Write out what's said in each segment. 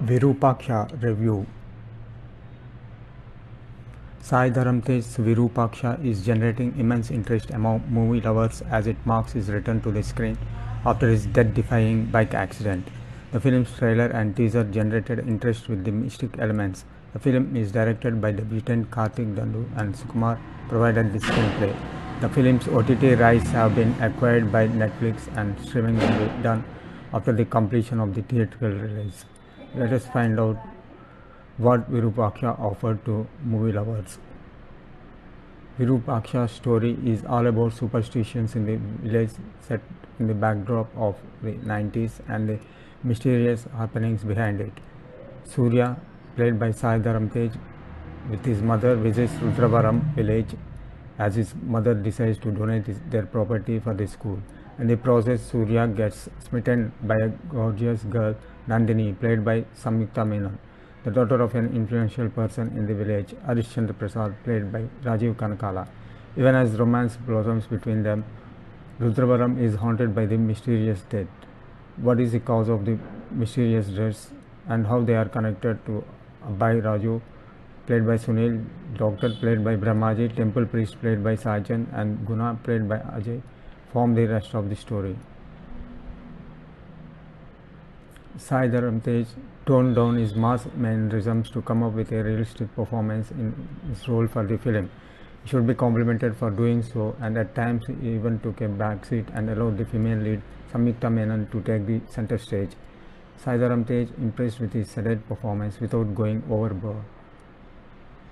Virupaksha Review. Sai Dharam Tej's Virupaksha is generating immense interest among movie lovers as it marks his return to the screen after his death-defying bike accident. The film's trailer and teaser generated interest with the mystic elements. The film is directed by debutant Karthik Dandu and Sukumar provided the screenplay. The film's OTT rights have been acquired by Netflix and streaming will be done after the completion of the theatrical release. Let us find out what Virupaksha offered to movie lovers. Virupaksha's story is all about superstitions in the village set in the backdrop of the 90s and the mysterious happenings behind it. Surya, played by Sai Dharam Tej, with his mother visits Rudravaram village as his mother decides to donate their property for the school. In the process, Surya gets smitten by a gorgeous girl, Nandini, played by Samyukta Menon, the daughter of an influential person in the village, Arishchandra Prasad, played by Rajiv Kanakala. Even as romance blossoms between them, Rudravaram is haunted by the mysterious death. What is the cause of the mysterious deaths and how they are connected to Abhay Raju, played by Sunil, doctor played by Brahmaji, temple priest played by Sajan, and Guna played by Ajay form the rest of the story. Sai Dharam Tej toned down his mass mannerisms to come up with a realistic performance in his role for the film. He should be complimented for doing so, and at times he even took a back seat and allowed the female lead Samyukta Menon to take the center stage. Sai Dharam Tej impressed with his sedate performance without going overboard.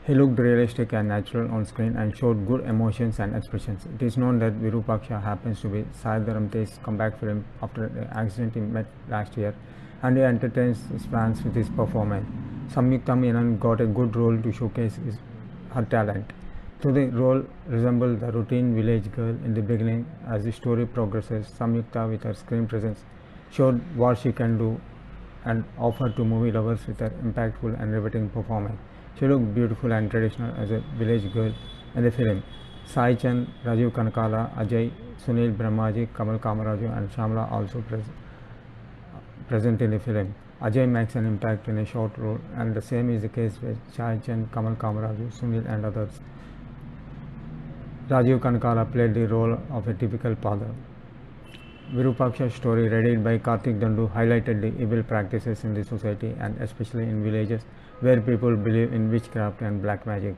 He looked realistic and natural on screen and showed good emotions and expressions. It is known that Virupaksha happens to be Sai Dharam Tej's comeback film after the accident he met last year, and he entertains his fans with his performance. Samyukta Menon got a good role to showcase her talent. Though the role resembled the routine village girl in the beginning, as the story progresses, Samyukta, with her screen presence, showed what she can do and offered to movie lovers with her impactful and riveting performance. She looked beautiful and traditional as a village girl in the film. Sai Chand, Rajiv Kanakala, Ajay, Sunil Brahmaji, Kamal Kamaraju and Shamla also present in the film. Ajay makes an impact in a short role, and the same is the case with Sai Chand, Kamal Kamaraju, Sunil and others. Rajiv Kanakala played the role of a typical father. Virupaksha's story, read by Karthik Dandu, highlighted the evil practices in the society and especially in villages where people believe in witchcraft and black magic.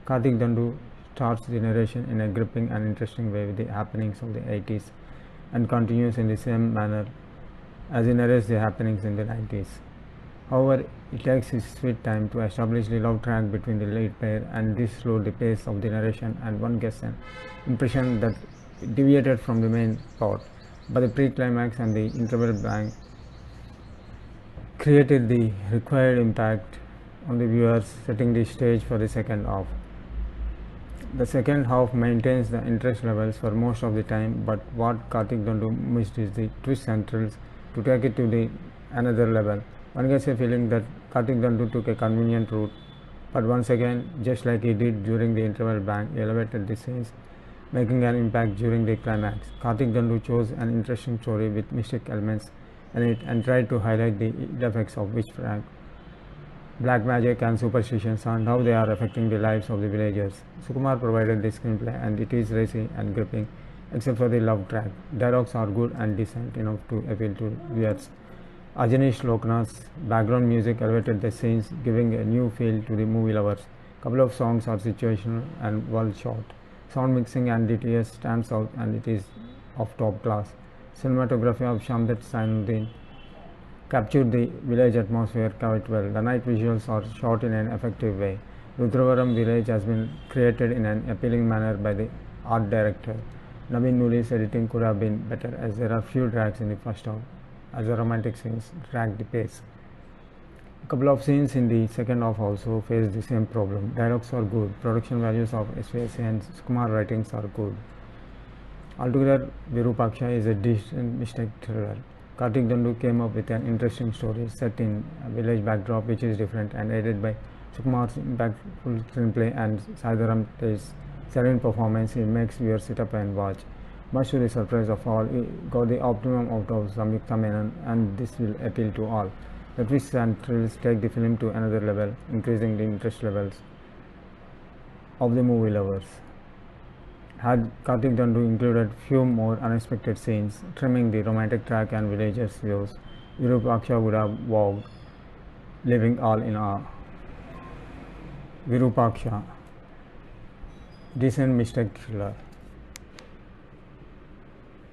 Karthik Dandu starts the narration in a gripping and interesting way with the happenings of the 80s and continues in the same manner as he narrates the happenings in the 90s. However, it takes his sweet time to establish the love track between the lead pair, and this slowed the pace of the narration and one gets an impression that it deviated from the main plot. But the pre-climax and the interval bang created the required impact on the viewers, setting the stage for the second half. The second half maintains the interest levels for most of the time, but what Karthik Dandu missed is the twists and thrills to take it to the another level. One gets a feeling that Karthik Dandu took a convenient route, but once again, just like he did during the interval bang, he elevated the scenes, making an impact during the climax. Karthik Dandu chose an interesting story with mystic elements in it and tried to highlight the effects of witchcraft, black magic and superstitions and how they are affecting the lives of the villagers. Sukumar provided the screenplay and it is racy and gripping except for the love track. Dialogues are good and decent enough to appeal to viewers. Ajanish Loknath's background music elevated the scenes, giving a new feel to the movie lovers. Couple of songs are situational and well shot. Sound mixing and DTS stands out and it is of top class. Cinematography of Shamdat Sainuddin captured the village atmosphere quite well. The night visuals are shot in an effective way. Rudravaram village has been created in an appealing manner by the art director. Naveen Nuli's editing could have been better as there are few drags in the first half, as the romantic scenes drag the pace. A couple of scenes in the second half also face the same problem. Dialogues are good, production values of SVC and Sukumar writings are good. Altogether, Virupaksha is a decent mystic thriller. Karthik Dandu came up with an interesting story set in a village backdrop which is different and aided by Sukumar's impactful screenplay and Sai Dharam Tej's serene performance. It makes viewers sit up and watch. Much to the surprise of all, he got the optimum out of Samyukta Menon and this will appeal to all. The twists and thrills take the film to another level, increasing the interest levels of the movie lovers. Had Karthik Dandu included few more unexpected scenes, trimming the romantic track and villagers' views, Virupaksha would have wowed, leaving all in awe. Virupaksha, decent mistake thriller.